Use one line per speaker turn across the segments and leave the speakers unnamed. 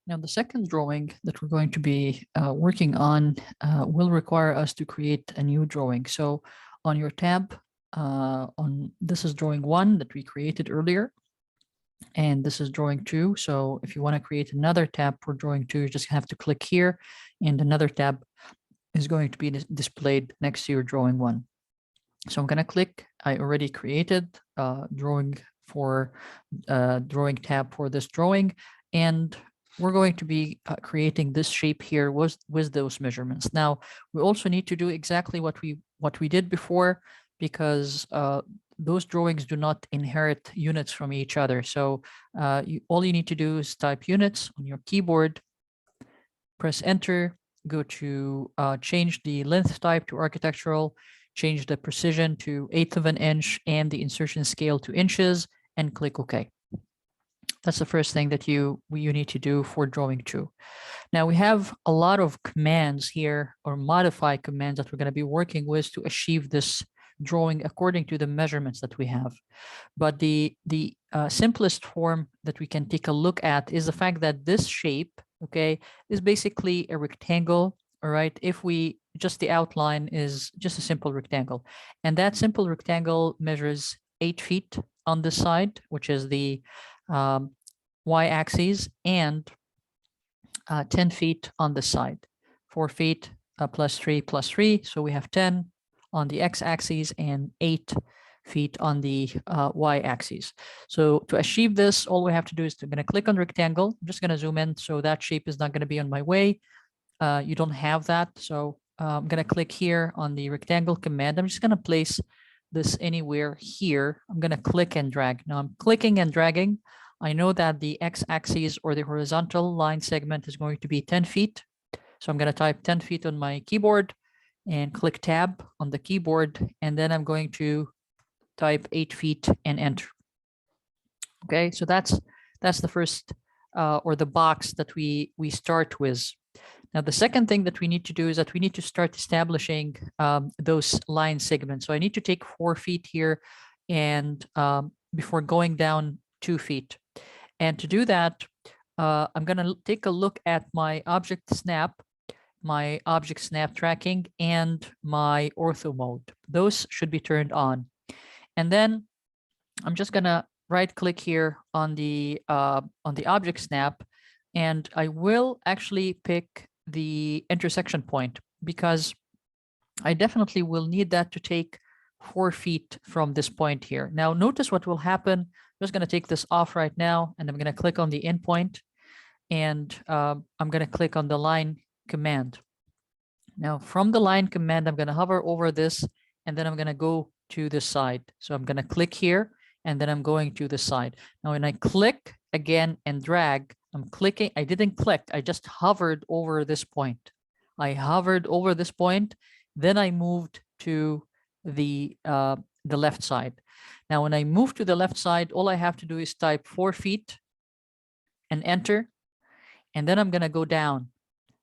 Now, the second drawing that we're going to be working on will require us to create a new drawing. So on your tab, this is drawing 1 that we created earlier, and this is drawing 2. So if you want to create another tab for drawing 2, you just have to click here, and another tab is going to be displayed next to your drawing 1. So I'm going to click. I already created drawing tab for this drawing, and we're going to be creating this shape here with those measurements. Now, we also need to do exactly what we did before, because those drawings do not inherit units from each other. So all you need to do is type units on your keyboard, press enter, go to change the length type to architectural, change the precision to 1/8 of an inch and the insertion scale to inches, and click OK. That's the first thing that you need to do for drawing 2. Now we have a lot of commands here, or modify commands, that we're going to be working with to achieve this drawing according to the measurements that we have. But the simplest form that we can take a look at is the fact that this shape, okay, is basically a rectangle. All right, if we just the outline is just a simple rectangle, and that simple rectangle measures 8 feet on this side, which is the y-axis, and 10 feet on this side. 4 feet plus 3 plus 3, so we have 10 on the x-axis and 8 feet on the y-axis. So to achieve this, all we have to do is I'm going to click on rectangle. I'm just going to zoom in so that shape is not going to be on my way. You don't have that, so I'm going to click here on the rectangle command. I'm just going to place this anywhere here. I'm going to click and drag. Now I'm clicking and dragging. I know that the x-axis or the horizontal line segment is going to be 10 feet. So I'm going to type 10 feet on my keyboard and click tab on the keyboard. And then I'm going to type 8 feet and enter. Okay, so that's the first or the box that we start with. Now, the second thing that we need to do is that we need to start establishing those line segments. So I need to take 4 feet here and before going down 2 feet. And to do that, I'm going to take a look at my object snap tracking, and my ortho mode. Those should be turned on. And then I'm just going to right click here on the object snap, and I will actually pick the intersection point, because I definitely will need that to take 4 feet from this point here. Now, notice what will happen. I'm just going to take this off right now, and I'm going to click on the endpoint, and I'm going to click on the line command. Now, from the line command, I'm going to hover over this, and then I'm going to go to the side. So I'm going to click here, and then I'm going to the side. Now, when I click again and drag, I'm clicking. I didn't click. I just hovered over this point. I hovered over this point. Then I moved to the left side. Now, when I move to the left side, all I have to do is type 4 feet and enter. And then I'm going to go down.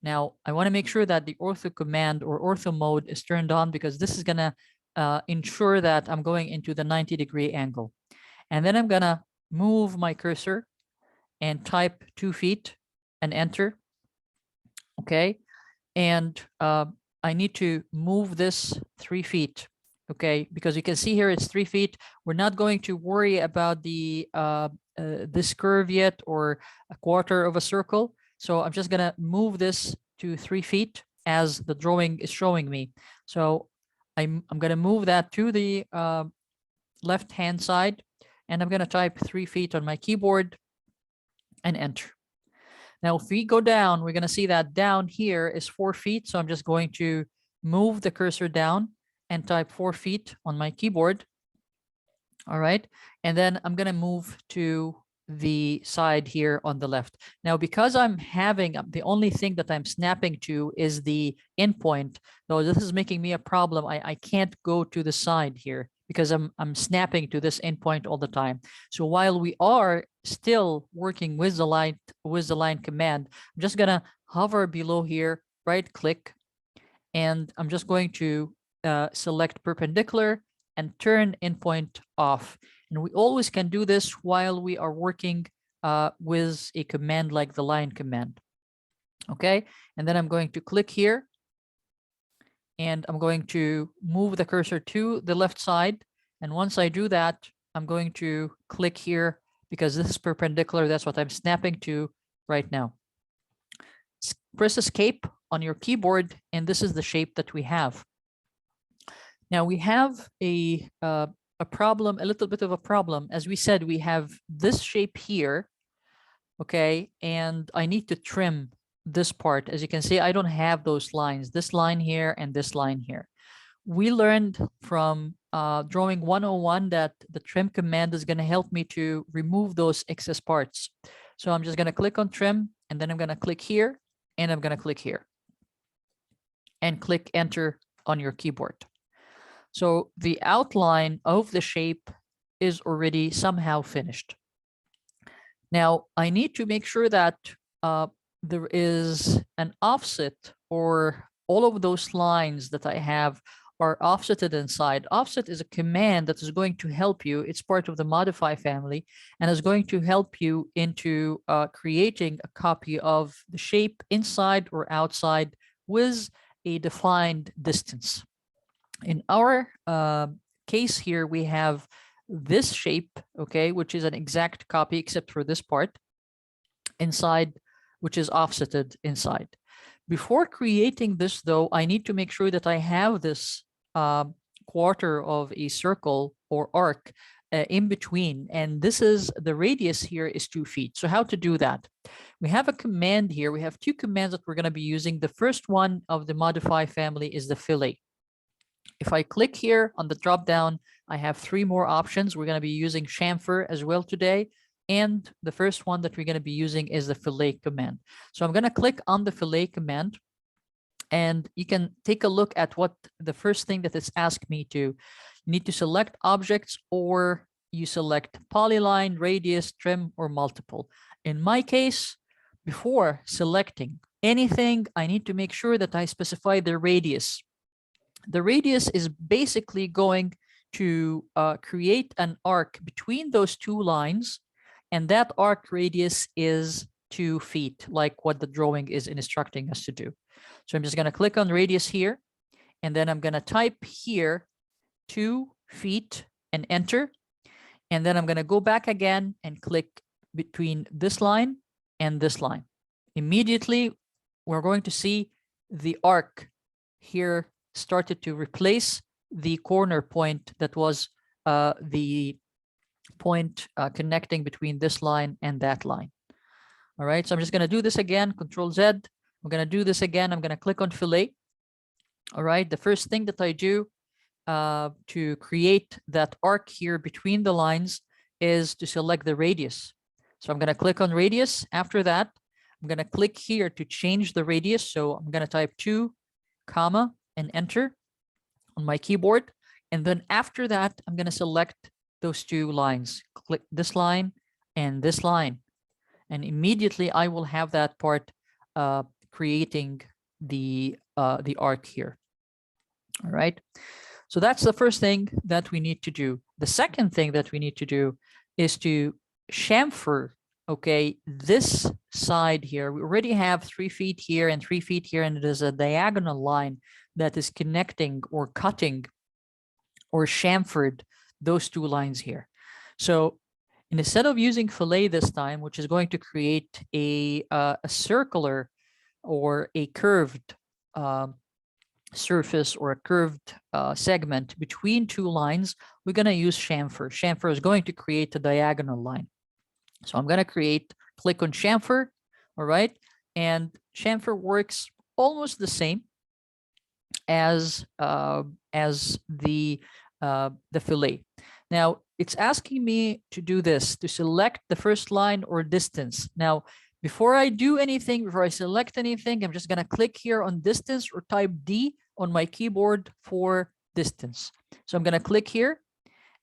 Now, I want to make sure that the ortho command or ortho mode is turned on, because this is going to ensure that I'm going into the 90-degree angle. And then I'm going to move my cursor and type 2 feet and enter. Okay. And I need to move this 3 feet. Okay, because you can see here it's 3 feet. We're not going to worry about the this curve yet, or a quarter of a circle. So I'm just gonna move this to 3 feet as the drawing is showing me. So I'm gonna move that to the left-hand side, and I'm gonna type 3 feet on my keyboard and enter. Now, if we go down, we're gonna see that down here is 4 feet. So I'm just going to move the cursor down and type 4 feet on my keyboard. All right. And then I'm going to move to the side here on the left. Now, because I'm having the only thing that I'm snapping to is the endpoint, though this is making me a problem. I can't go to the side here because I'm snapping to this endpoint all the time. So while we are still working with the line command, I'm just going to hover below here, right click, and I'm just going to select perpendicular and turn endpoint off. And we always can do this while we are working with a command like the line command. Okay, and then I'm going to click here, and I'm going to move the cursor to the left side. And once I do that, I'm going to click here because this is perpendicular. That's what I'm snapping to right now. Press escape on your keyboard, and this is the shape that we have. Now we have a problem, a little bit of a problem. As we said, we have this shape here, okay, and I need to trim this part. As you can see, I don't have those lines, this line here and this line here. We learned from Drawing 101 that the trim command is going to help me to remove those excess parts. So I'm just going to click on trim, and then I'm going to click here, and I'm going to click here, and click enter on your keyboard. So the outline of the shape is already somehow finished. Now I need to make sure that there is an offset, or all of those lines that I have are offsetted inside. Offset is a command that is going to help you. It's part of the modify family and is going to help you into creating a copy of the shape inside or outside with a defined distance. In our case here, we have this shape, okay, which is an exact copy except for this part inside, which is offsetted inside. Before creating this, though, I need to make sure that I have this quarter of a circle or arc in between, and this is the radius here is 2 feet. So how to do that? We have a command here. We have two commands that we're going to be using. The first one of the modify family is the fillet. If I click here on the drop down, I have 3 more options. We're going to be using chamfer as well today. And the first one that we're going to be using is the fillet command. So I'm going to click on the fillet command, and you can take a look at what the first thing that it's asked me to. You need to select objects, or you select polyline, radius, trim, or multiple. In my case, before selecting anything, I need to make sure that I specify the radius. The radius is basically going to create an arc between those 2 lines, and that arc radius is 2 feet, like what the drawing is instructing us to do. So I'm just going to click on radius here, and then I'm going to type here 2 feet and enter. And then I'm going to go back again and click between this line and this line. Immediately, we're going to see the arc here started to replace the corner point that was the point connecting between this line and that line. All right, so I'm just going to do this again, Control Z. I'm going to do this again. I'm going to click on fillet. All right, the first thing that I do to create that arc here between the lines is to select the radius. So I'm going to click on radius. After that, I'm going to click here to change the radius. So I'm going to type 2, comma, and enter on my keyboard. And then after that, I'm going to select those 2 lines. Click this line and this line. And immediately I will have that part creating the arc here. All right. So that's the first thing that we need to do. The second thing that we need to do is to chamfer, okay, this side here. We already have 3 feet here and 3 feet here, and it is a diagonal line that is connecting or cutting or chamfered those 2 lines here. So instead of using fillet this time, which is going to create a circular or a curved surface or a curved segment between 2 lines, we're going to use chamfer. Chamfer is going to create a diagonal line. So I'm going to click on chamfer, all right? And chamfer works almost the same as the fillet. Now, it's asking me to do this, to select the first line or distance. Now, before I do anything, before I select anything, I'm just going to click here on distance or type D on my keyboard for distance. So I'm going to click here,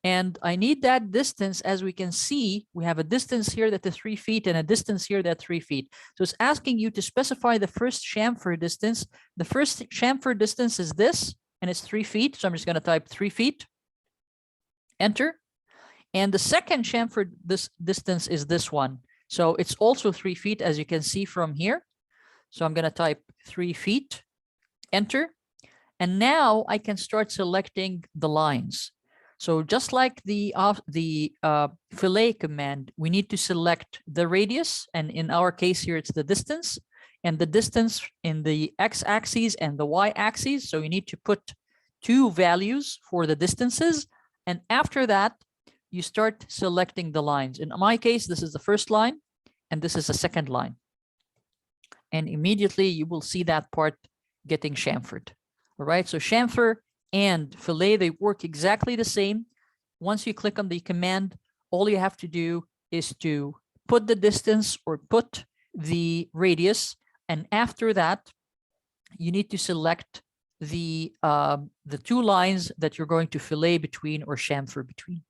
and I need that distance. As we can see, we have a distance here that is 3 feet and a distance here that's 3 feet. So it's asking you to specify the first chamfer distance. The first chamfer distance is this, and it's 3 feet. So I'm just going to type 3 feet, enter. And the second chamfer distance is this one. So it's also 3 feet, as you can see from here. So I'm going to type 3 feet, enter. And now I can start selecting the lines. So just like the fillet command, we need to select the radius. And in our case here, it's the distance. And the distance in the x-axis and the y-axis. So you need to put 2 values for the distances. And after that, you start selecting the lines. In my case, this is the first line, and this is the second line. And immediately you will see that part getting chamfered. All right, so chamfer and fillet, they work exactly the same. Once you click on the command, all you have to do is to put the distance or put the radius. And after that, you need to select the 2 lines that you're going to fillet between or chamfer between.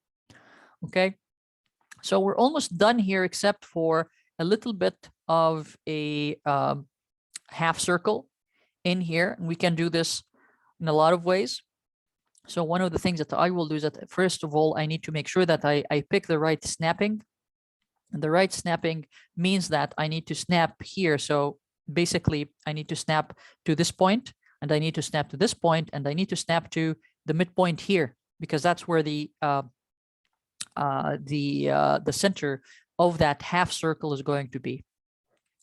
Okay, so we're almost done here, except for a little bit of a half circle in here. And we can do this in a lot of ways. So one of the things that I will do is that, first of all, I need to make sure that I pick the right snapping. And the right snapping means that I need to snap here. So basically, I need to snap to this point, and I need to snap to this point, and I need to snap to the midpoint here, because that's where the center of that half circle is going to be.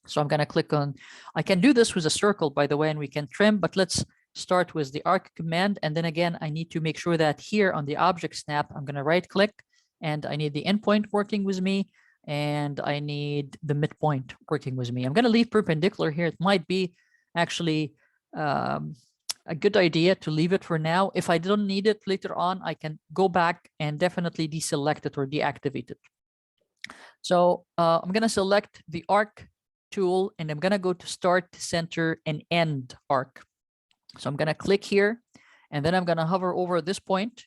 So I'm going to click on, I can do this with a circle, by the way, and we can trim, but let's start with the arc command. And then again, I need to make sure that here on the object snap, I'm going to right click, and I need the endpoint working with me, and I need the midpoint working with me. I'm going to leave perpendicular here. It might be actually a good idea to leave it for now. If I don't need it later on, I can go back and definitely deselect it or deactivate it. So I'm going to select the arc tool, and I'm going to go to start, center, and end arc. So I'm going to click here, and then I'm going to hover over this point.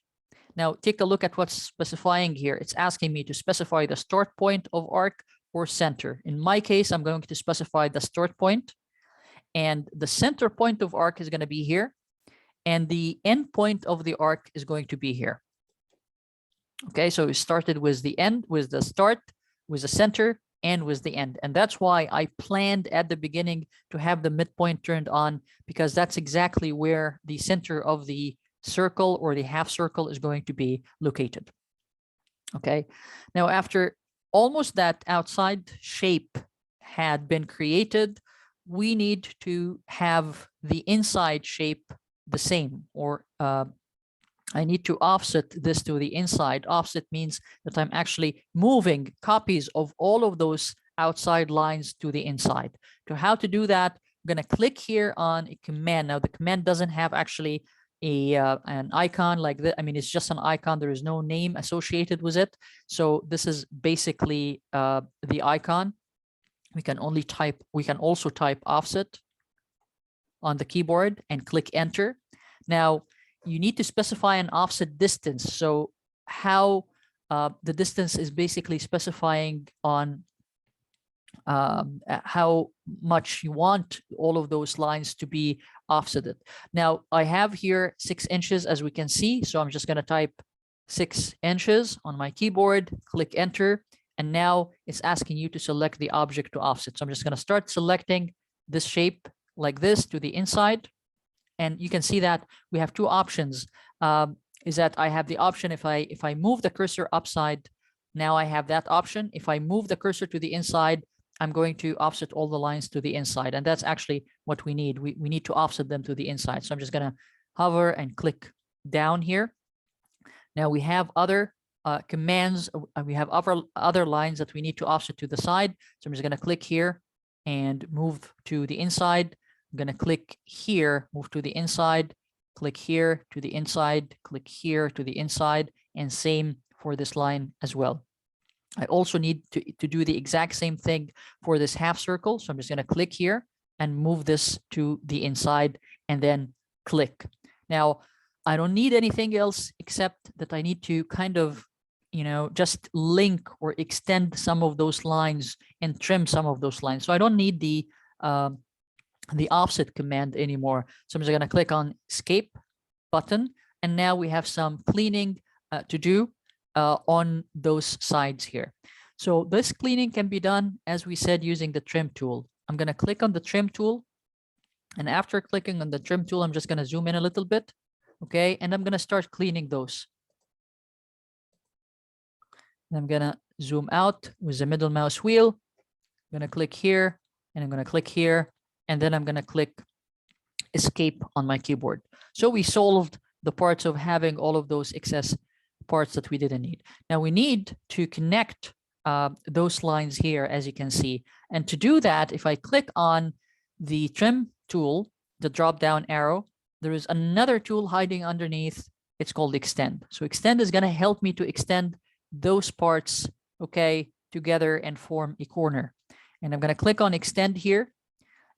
Now take a look at what's specifying here. It's asking me to specify the start point of arc or center. In my case, I'm going to specify the start point, and the center point of arc is going to be here, and the end point of the arc is going to be here. Okay, so we started with the end, with the start, with the center, and with the end. And that's why I planned at the beginning to have the midpoint turned on, because that's exactly where the center of the circle or the half circle is going to be located. Okay, now after almost that outside shape had been created, we need to have the inside shape the same, or I need to offset this to the inside. Offset means that I'm actually moving copies of all of those outside lines to the inside. So how to do that? I'm going to click here on a command. Now the command doesn't have actually an icon like that. I mean, it's just an icon. There is no name associated with it. So this is basically the icon. We can also type offset on the keyboard and click enter. Now you need to specify an offset distance. So how the distance is basically specifying on how much you want all of those lines to be offsetted. Now I have here 6 inches, as we can see. So I'm just going to type 6 inches on my keyboard, click enter. And now it's asking you to select the object to offset. So I'm just going to start selecting this shape like this to the inside. And you can see that we have 2 options. Is that I have the option if I move the cursor upside, now I have that option. If I move the cursor to the inside, I'm going to offset all the lines to the inside. And that's actually what we need. We need to offset them to the inside. So I'm just going to hover and click down here. Now we have other commands. We have other lines that we need to offset to the side. So I'm just going to click here and move to the inside. I'm going to click here, move to the inside, click here to the inside, click here to the inside, and same for this line as well. I also need to do the exact same thing for this half circle. So I'm just going to click here and move this to the inside and then click. Now, I don't need anything else except that I need to kind of, just link or extend some of those lines and trim some of those lines. So I don't need the offset command anymore. So I'm just going to click on escape button. And now we have some cleaning to do on those sides here. So this cleaning can be done, as we said, using the trim tool. I'm going to click on the trim tool. And after clicking on the trim tool, I'm just going to zoom in a little bit. Okay. And I'm going to start cleaning those. And I'm going to zoom out with the middle mouse wheel. I'm going to click here and I'm going to click here. And then I'm going to click escape on my keyboard. So we solved the parts of having all of those excess parts that we didn't need. Now we need to connect those lines here, as you can see. And to do that, if I click on the trim tool, the drop down arrow, there is another tool hiding underneath. It's called extend. So extend is going to help me to extend those parts, okay, together and form a corner. And I'm going to click on extend here.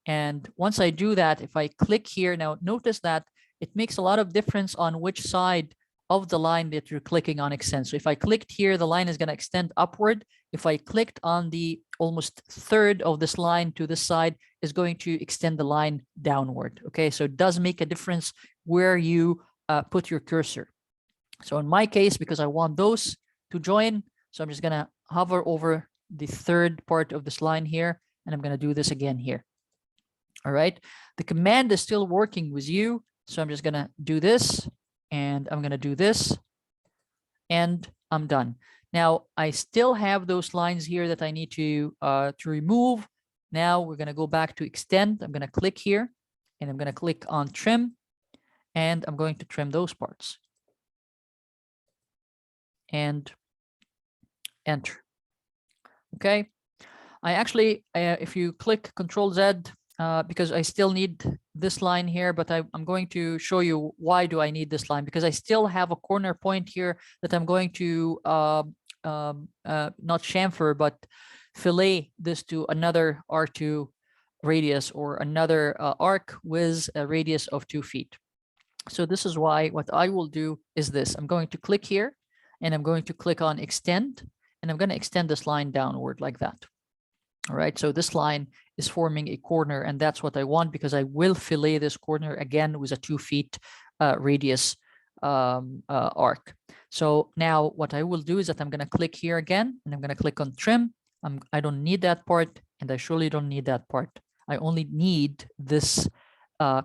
And once I do that, if I click here, now notice that it makes a lot of difference on which side of the line that you're clicking on extend. So if I clicked here, the line is going to extend upward. If I clicked on the almost third of this line to this side, is going to extend the line downward. Okay, so it does make a difference where you put your cursor. So in my case, because I want those to join, so I'm just going to hover over the third part of this line here, and I'm going to do this again here. All right, the command is still working with you. So I'm just going to do this and I'm going to do this and I'm done. Now I still have those lines here that I need to remove. Now we're going to go back to extend. I'm going to click here and I'm going to click on trim and I'm going to trim those parts and enter. Okay. I actually, if you click Control Z, because I still need this line here, but I'm going to show you why do I need this line, because I still have a corner point here that I'm going to not chamfer, but fillet this to another R2 radius or another arc with a radius of 2 feet. So this is why what I will do is this. I'm going to click here and I'm going to click on extend and I'm going to extend this line downward like that. All right, so this line is forming a corner and that's what I want, because I will fillet this corner again with a 2 feet radius arc. So now what I will do is that I'm going to click here again and I'm going to click on trim. I don't need that part and I surely don't need that part. I only need this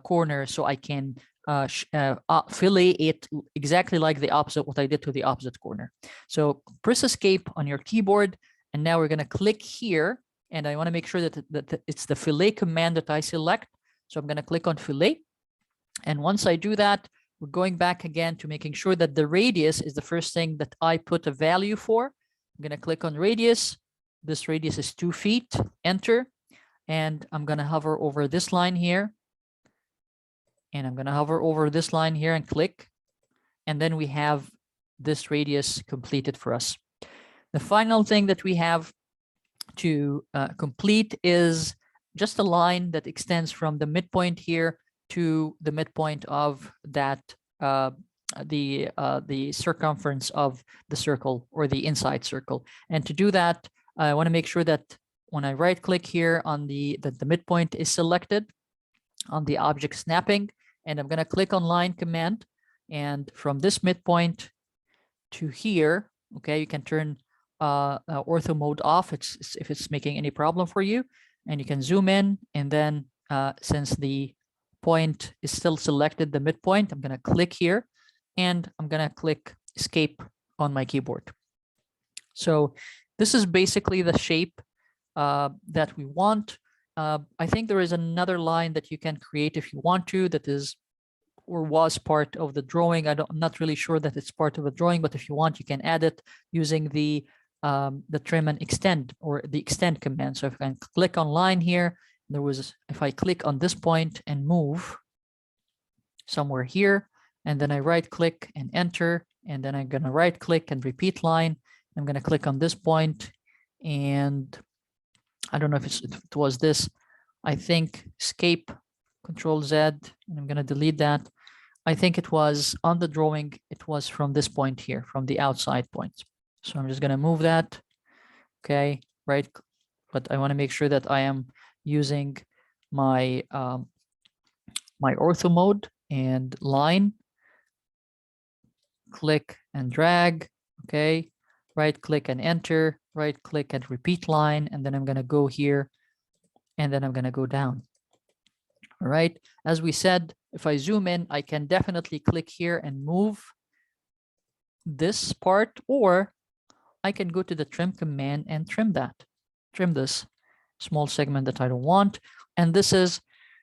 corner so I can fillet it exactly like the opposite, what I did to the opposite corner. So press escape on your keyboard and now we're going to click here. And I want to make sure that it's the fillet command that I select. So I'm going to click on fillet. And once I do that, we're going back again to making sure that the radius is the first thing that I put a value for. I'm going to click on radius. This radius is 2 feet, enter. And I'm going to hover over this line here. And I'm going to hover over this line here and click. And then we have this radius completed for us. The final thing that we have to complete is just a line that extends from the midpoint here to the midpoint of that the circumference of the circle or the inside circle. And to do that, I want to make sure that when I right click here on the midpoint is selected on the object snapping, and I'm going to click on line command, and from this midpoint to here, okay, you can turn ortho mode off if it's making any problem for you, and you can zoom in, and then since the point is still selected, the midpoint, I'm going to click here and I'm going to click escape on my keyboard. So this is basically the shape that we want. I think there is another line that you can create if you want to, that is or was part of the drawing. I'm not really sure that it's part of the drawing, but if you want, you can add it using the trim and extend or the extend command. So if I can click on line here, if I click on this point and move somewhere here, and then I right click and enter, and then I'm going to right click and repeat line. I'm going to click on this point, and I don't know if it was this. I think escape, Control Z, and I'm going to delete that. I think it was on the drawing. It was from this point here, from the outside point. So I'm just going to move that. Okay, right. But I want to make sure that I am using my my ortho mode and line. Click and drag. Okay, right click and enter. right click and repeat line, and then I'm going to go here, and then I'm going to go down. All right. As we said, if I zoom in, I can definitely click here and move this part, or I can go to the trim command and trim this small segment that I don't want. And this is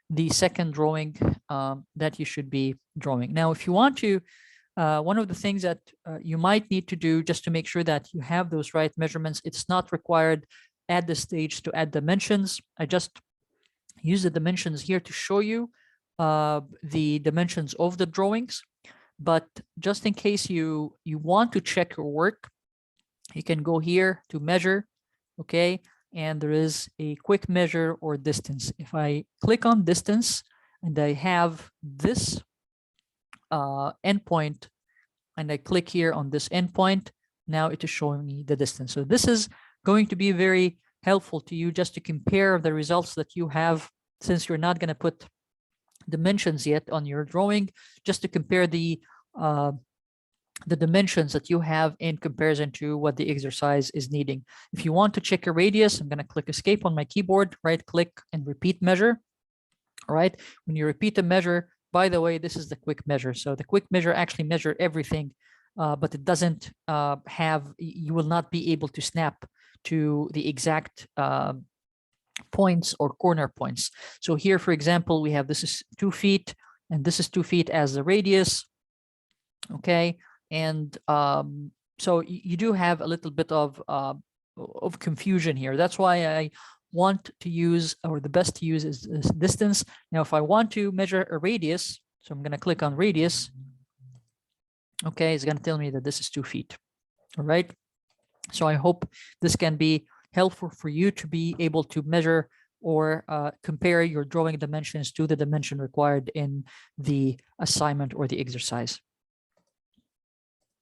the second drawing that you should be drawing. Now, if you want to, one of the things that you might need to do just to make sure that you have those right measurements, it's not required at this stage to add dimensions. I just use the dimensions here to show you the dimensions of the drawings. But just in case you want to check your work, you can go here to measure, okay? And there is a quick measure or distance. If I click on distance and I have this endpoint, and I click here on this endpoint, now it is showing me the distance. So this is going to be very helpful to you just to compare the results that you have, since you're not going to put dimensions yet on your drawing, just to compare the dimensions that you have in comparison to what the exercise is needing. If you want to check a radius, I'm going to click escape on my keyboard, right click and repeat measure. All right. When you repeat the measure, by the way, this is the quick measure. So the quick measure actually measures everything, but it doesn't you will not be able to snap to the exact points or corner points. So here, for example, we have this is 2 feet and this is 2 feet as the radius. Okay. And so you do have a little bit of confusion here. That's why I want to use, or the best to use is distance. Now, if I want to measure a radius, so I'm going to click on radius. Okay, it's going to tell me that this is 2 feet. All right. So I hope this can be helpful for you to be able to measure or compare your drawing dimensions to the dimension required in the assignment or the exercise.